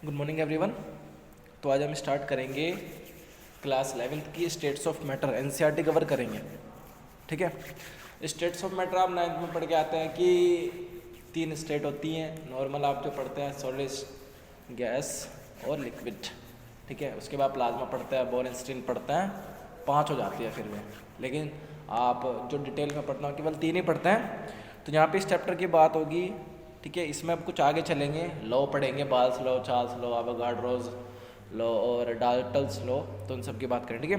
Good morning everyone. तो आज हम स्टार्ट करेंगे क्लास 11th की states of matter. NCERT cover करेंगे। ठीक है। स्टेट्स ऑफ मैटर आप 9th में पढ़ के आते हैं कि 3 स्टेट होती हैं। नॉर्मल आप जो पढ़ते हैं सॉलिड, गैस और लिक्विड। ठीक है। उसके बाद प्लाज्मा पढ़ते हैं, बोरेनस्टीन पढ़ते हैं, 5 हो जाती है फिर में। लेकिन आप जो डिटेल में पढ़ना हो केवल 3 ही पढ़ते हैं। तो यहाँ पे इस चैप्टर की बात होगी। ठीक है। इसमें अब कुछ आगे चलेंगे, लॉ पढ़ेंगे, बाल्स law, Charles law, Avogadro's law और डाल्टन्स लॉ। तो उन सब की बात करें। ठीक है।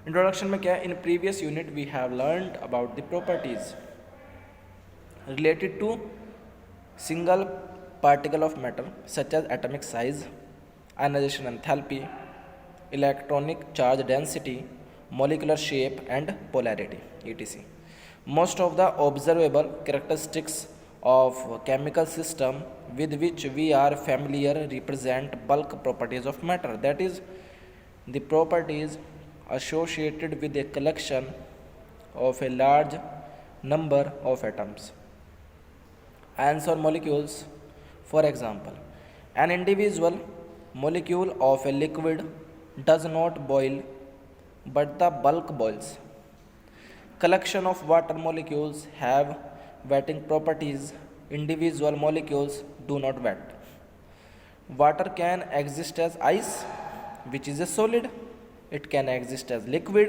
इंट्रोडक्शन में क्या है, in previous unit we have learned about the properties related to single particle of matter such as atomic size, ionization enthalpy, electronic charge density, molecular shape and polarity, etc. Most of the observable characteristics of chemical system with which we are familiar represent bulk properties of matter, that is, the properties associated with a collection of a large number of atoms, ions or molecules. For example, an individual molecule of a liquid does not boil, but the bulk boils. Collection of water molecules have wetting properties. Individual molecules do not wet. Water can exist as ice, which is a solid. It can exist as liquid,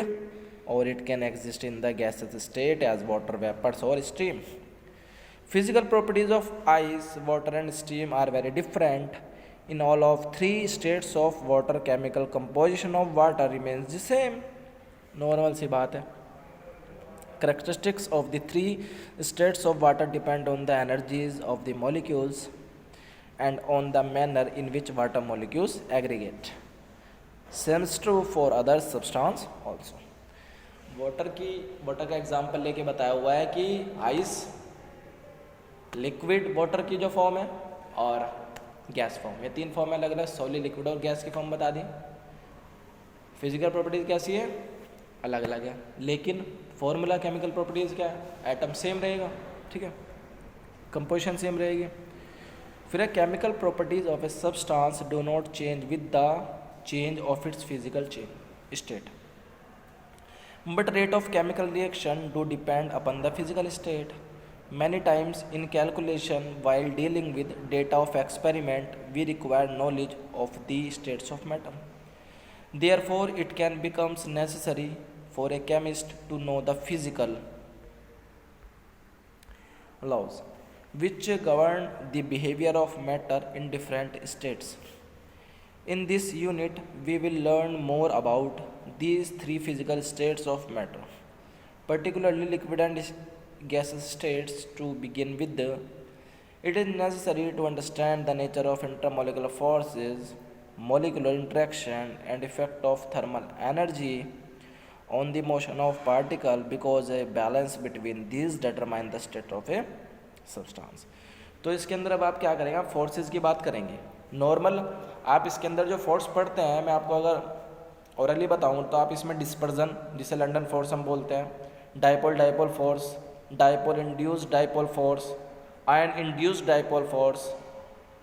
or it can exist in the gaseous state as water vapors or steam. Physical properties of ice, water and steam are very different. In all of 3 states of water, chemical composition of water remains the same. Normal सी बात है। Characteristics of the 3 states of water depend on the energies of the molecules and on the manner in which water molecules aggregate. Same is true for other substance also. Water का example लेके बताया हुआ है कि ice liquid water की जो form है और गैस फॉर्म, ये 3 फॉर्म है अलग अलग, सॉलिड, लिक्विड और गैस की फॉर्म बता दी। फिजिकल प्रॉपर्टीज कैसी है, अलग अलग है, लेकिन फॉर्मूला केमिकल प्रॉपर्टीज क्या है, एटम सेम रहेगा। ठीक है। कंपोजिशन सेम रहेगी। फिर है chemical properties of a substance do not change with the change of its physical state, but rate of chemical reaction do depend upon the physical state. Many times in calculation, while dealing with data of experiment, we require knowledge of the states of matter. Therefore, it can becomes necessary for a chemist to know the physical laws which govern the behavior of matter in different states. In this unit, we will learn more about these 3 physical states of matter, particularly liquid and gaseous states. To begin with, it is necessary to understand the nature of intermolecular forces, molecular interaction, and effect of thermal energy on the motion of particle, because a balance between these determine the state of a substance. तो इसके अंदर अब आप क्या करेंगे, आप forces की बात करेंगे। नॉर्मल आप इसके अंदर जो फोर्स पढ़ते हैं, मैं आपको अगर ओरली बताऊं तो आप इसमें डिस्पर्जन, जिसे लंडन फोर्स हम बोलते हैं, dipole force, dipole induced dipole force, ion induced dipole force,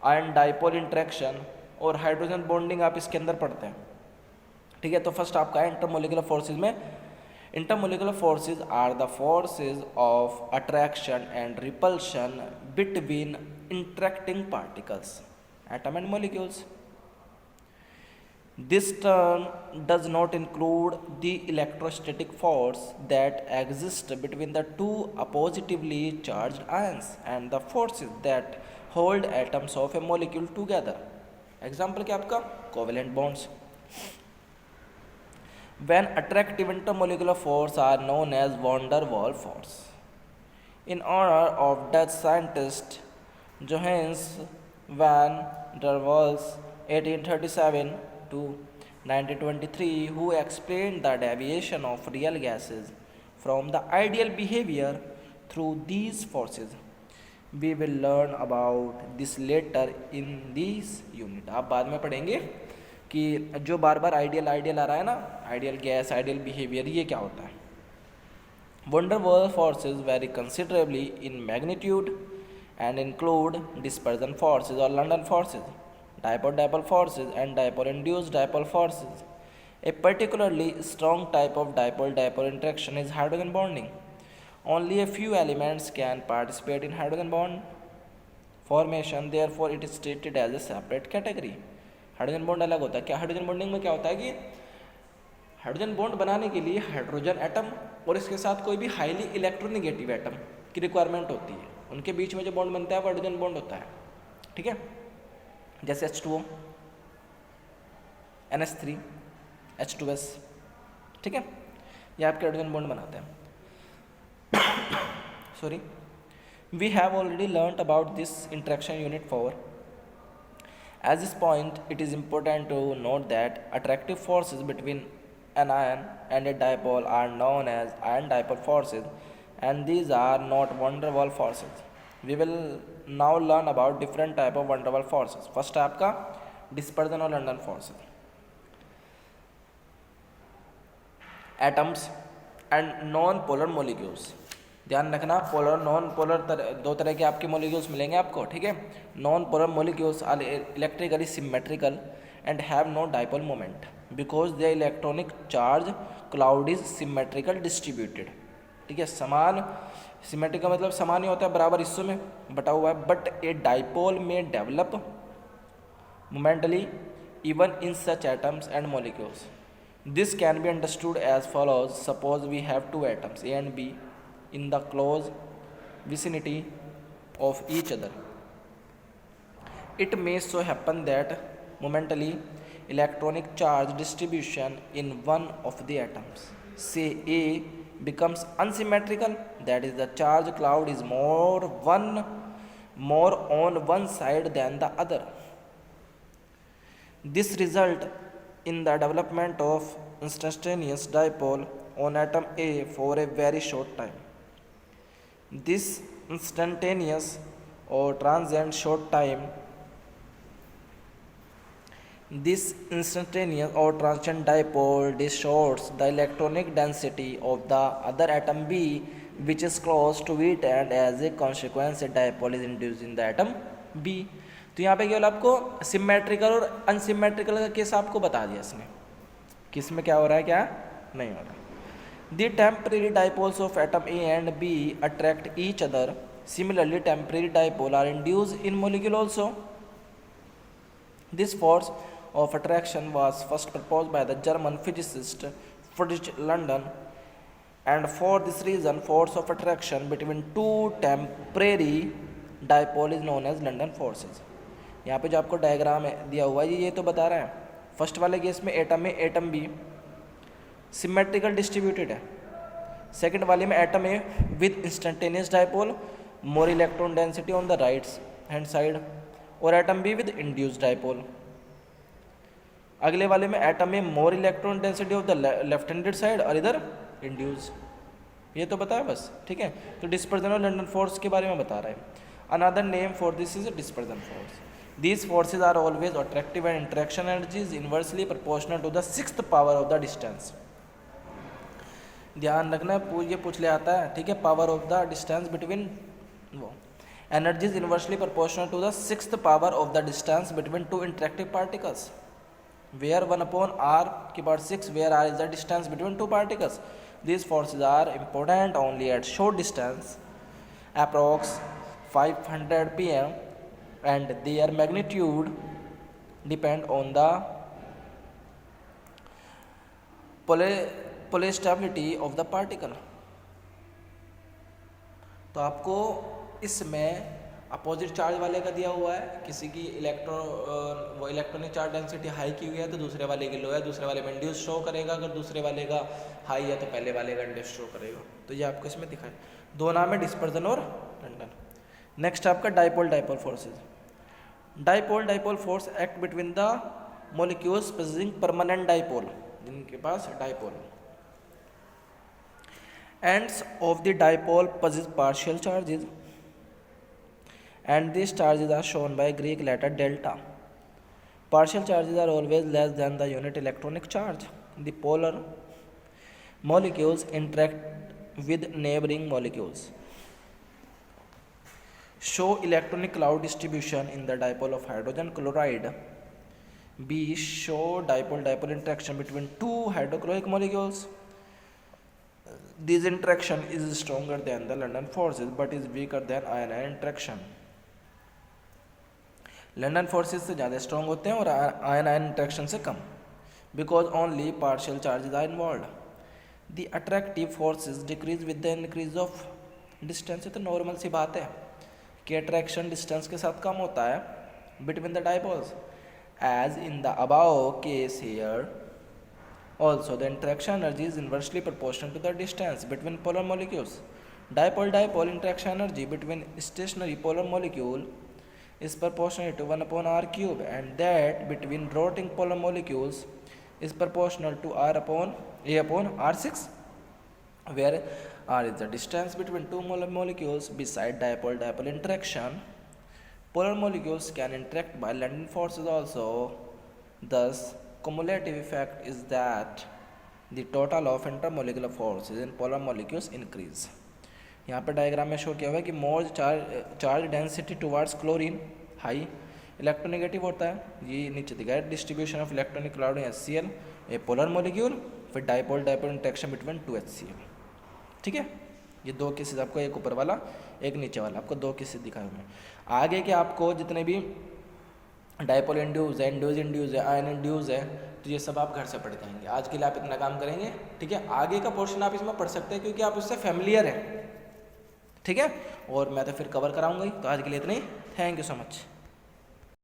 ion dipole interaction और हाइड्रोजन बॉन्डिंग आप इसके अंदर पढ़ते हैं। ठीक है। तो फर्स्ट आपका है इंटरमोलिकुलर फोर्सेज में, intermolecular forces are the forces of attraction and repulsion between interacting particles, atom and molecules. This term does not include the electrostatic force that exists between the 2 oppositively charged ions and the forces that hold atoms of a molecule together. Example क्या आपका, covalent bonds. When attractive intermolecular force are known as van der Waals force. In honor of Dutch scientist Johannes van der Waals 1837 to 1923, who explained the deviation of real gases from the ideal behavior through these forces. We will learn about this later in this unit. आप बाद में पढ़ेंगे कि जो बार बार ideal आ रहा है ना, ideal gas, ideal behaviour, ये क्या होता है। van der Waals forces vary considerably in magnitude and include dispersion forces or London forces, dipole-dipole forces and dipole-induced dipole forces. A particularly strong type of dipole-dipole interaction is hydrogen bonding. Only a few elements can participate in hydrogen bond formation, therefore it is treated as a separate category. Hydrogen bond अलग होता है. क्या hydrogen bonding में क्या होता है कि hydrogen bond बनाने के लिए हाइड्रोजन एटम और इसके साथ कोई भी हाईली इलेक्ट्रोनेगेटिव एटम की रिक्वायरमेंट होती है. उनके बीच में जो बॉन्ड बनता है वो हाइड्रोजन बॉन्ड होता है. ठीक है, जैसे H2O, NH3, H2S. ठीक है, ये आपके हाइड्रोजन बॉन्ड बनाते हैं. Sorry, we have already learnt about this interaction unit 4. At this point, it is important to note that attractive forces between an ion and a dipole are known as ion dipole forces, and these are not van der Waals forces. We will now learn about different type of van der Waals forces. First है आपका dispersion और London forces. Atoms and non-polar molecules. ध्यान रखना, polar non polar दो तरह के आपके molecules मिलेंगे आपको. ठीक है, non polar molecules are electrically symmetrical and have no dipole moment because their electronic charge cloud is symmetrical distributed. ठीक है, समान सिमेट्रिकल मतलब समान ही होता है, बराबर हिस्सों में बटा हुआ है. But a dipole may develop momentarily even in such atoms and molecules. This can be understood as follows. Suppose we have two atoms A and B in the close vicinity of each other. It may so happen that momentally electronic charge distribution in one of the atoms, say A, becomes unsymmetrical, that is the charge cloud is more on one side than the other. This result in the development of instantaneous dipole on atom A for a very short time. This instantaneous or transient short time, this instantaneous or transient dipole distorts the electronic density of the other atom B which is close to it, and as a consequence a dipole is induced in the atom B. तो यहाँ पे केवल आपको symmetrical और unsymmetrical का case आपको बता दिया इसने, किस में क्या हो रहा है क्या नहीं हो रहा. The temporary dipoles of atom A and B attract each other. Similarly, temporary dipoles are induced in molecule also. This force of attraction was first proposed by the German physicist Friedrich London, and for this reason, force of attraction between two temporary dipoles is known as London forces. यहाँ पे जो आपको diagram दिया हुआ है ये तो बता रहा है. फर्स्ट वाले केस में atom A atom B symmetrical distributed है. सेकंड वाले में atom A with instantaneous dipole, more electron density on the right hand side, और atom B with induced dipole. अगले वाले में atom A more electron density of the left handed side और इधर induce. ये तो बताया बस. ठीक है, तो डिस्पर्जन और लंडन फोर्स के बारे में बता रहा है. Another name for this is dispersion force. These forces are always attractive and interaction energy is inversely proportional to the sixth power of the distance. ध्यान रखना, ये पूछ ले आता है. ठीक है, power of the distance between वो energy is inversely proportional to the sixth power of the distance between two interactive particles, where 1/r की power 6, where r is the distance between two particles. These forces are important only at short distance, approx 500 pm, and their magnitude depend on the polystability of the particle. तो आपको इसमें opposite charge वाले का दिया हुआ है, किसी की इलेक्ट्रॉनिक चार्ज डेंसिटी हाई की हुई है तो दूसरे वाले की लो है, दूसरे वाले में इंड्यूस शो करेगा, अगर दूसरे वाले का हाई है तो पहले वाले का इंड्यूस शो करेगा. तो ये आपको इसमें दिखाए. दो नाम है, डिस्पर्जन और लंडन. नेक्स्ट आपका dipole dipole forces. Dipole dipole force act between the molecules possessing permanent dipole, जिनके पास dipole. Ends of the dipole possess partial charges, and these charges are shown by Greek letter delta. Partial charges are always less than the unit electronic charge. The polar molecules interact with neighboring molecules. Show electronic cloud distribution in the dipole of hydrogen chloride B. Show dipole-dipole interaction between two hydrochloric molecules. This interaction is stronger than the London forces but is weaker than ion-ion interaction. London forces से ज़्यादा strong होते हैं और ion ion interaction से कम, because only partial charges are involve. The attractive forces decrease with the increase of distance. तो normal सी बात है कि अट्रैक्शन डिस्टेंस के साथ कम होता है between the dipoles, as in the above case here. Also, the interaction energy is inversely proportional to the distance between polar molecules. Dipole-dipole interaction energy between stationary polar molecule is proportional to 1 upon r cube, and that between rotating polar molecules is proportional to a upon r6, where r is the distance between two molecules. Beside dipole-dipole interaction, polar molecules can interact by London forces also. Thus, cumulative effect is that the total of intermolecular forces in polar molecules increase. यहाँ पर diagram में show किया हुआ है कि more charge density towards chlorine high, electronegative होता है. ये नीचे दिखा है distribution of electronic cloud in HCl, a polar molecule, फिर dipole dipole interaction between 2 HCl. ठीक है, ये दो केसेस आपको, एक ऊपर वाला एक नीचे वाला, आपको दो केसेस दिखाए हुए हैं. आगे के आपको जितने भी डाइपोल इंड्यूस है, इंड्यूस है, आयन इंड्यूस है, तो ये सब आप घर से पढ़ जाएंगे. आज के लिए आप इतना काम करेंगे. ठीक है, आगे का पोर्शन आप इसमें पढ़ सकते हैं क्योंकि आप उससे फैमिलियर हैं. ठीक है, और मैं तो फिर कवर कराऊंगा ही. तो आज के लिए इतना ही. Thank you so much.